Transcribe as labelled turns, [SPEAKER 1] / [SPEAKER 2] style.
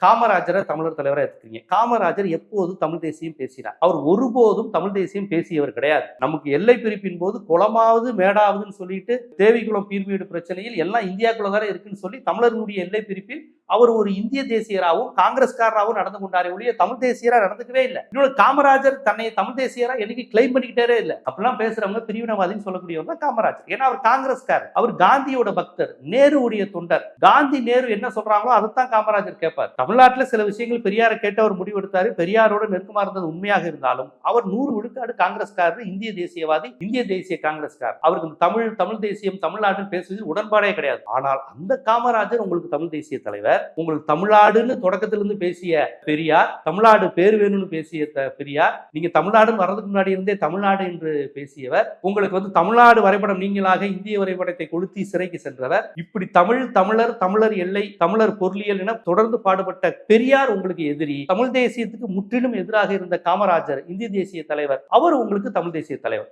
[SPEAKER 1] காமராஜரை தமிழர் தலைவராக எடுத்துக்கிறீங்க. காமராஜர் எப்போது தமிழ் தேசியம் பேசினார்? அவர் ஒருபோதும் தமிழ் தேசியம் பேசியவர் கிடையாது. நமக்கு எல்லை பிரிப்பின் போது குளமாவது மேடாவதுன்னு சொல்லிட்டு தேவிக்குளம் பீர்மீடு பிரச்சனையில் எல்லாம் இந்தியாக்குள்ள தானே இருக்குன்னு சொல்லி தமிழர்களுடைய எல்லை பிரிப்பில் அவர் ஒரு இந்திய தேசியராகவும் காங்கிரஸ்காரராகவும் நடந்து கொண்டாரே ஒழிய தமிழ் தேசியரா நடந்துக்கவே இல்லை. இன்னொரு காமராஜர் தன்னை தமிழ் தேசியரா என்னைக்கு கிளைம் பண்ணிக்கிட்டே இல்லை. அப்படிலாம் பேசுறவங்க பிரிவினவாதின்னு சொல்லக்கூடியவர் தான் காமராஜர். ஏன்னா அவர் காங்கிரஸ்காரர், அவர் காந்தியோட பக்தர், நேருடைய தொண்டர். காந்தி நேரு என்ன சொல்றாங்களோ அதைத்தான் காமராஜர் கேட்பார். தமிழ்நாட்டில் சில விஷயங்கள் பெரியாரை கேட்டு அவர் முடிவெடுத்தாரு. பெரியாரோட நெருக்கமா இருந்தது உண்மையாக இருந்தாலும் அவர் 100 விழுக்காடு காங்கிரஸ்காரர், இந்திய தேசியவாதி, இந்திய தேசிய காங்கிரஸ்காரர். அவருக்கு தமிழ் தேசியம் தமிழ்நாடுன்னு பேசுவது உடன்பாடே கிடையாது. ஆனால் அந்த காமராஜர் உங்களுக்கு தமிழ் தேசிய தலைவர், உங்களுக்கு தமிழ்நாடுன்னு தொடக்கத்திலிருந்து பேசிய பெரியார், தமிழ்நாடு பேர் வேணும்னு பேசிய பெரியார், நீங்க தமிழ்நாடுன்னு வர்றதுக்கு முன்னாடி இருந்தே தமிழ்நாடு என்று பேசியவர், உங்களுக்கு தமிழ்நாடு வரைபடம் நீங்களாக இந்திய வரைபடத்தை கொளுத்தி சிறைக்கு சென்றவர், இப்படி தமிழர் எல்லை, தமிழர் பொருளியல் என தொடர்ந்து பாடுபட்ட பெரியார் உங்களுக்கு எதிரி. தமிழ் தேசியத்துக்கு முற்றிலும் எதிராக இருந்த காமராஜர் இந்திய தேசிய தலைவர், அவர் உங்களுக்கு தமிழ் தேசிய தலைவர்.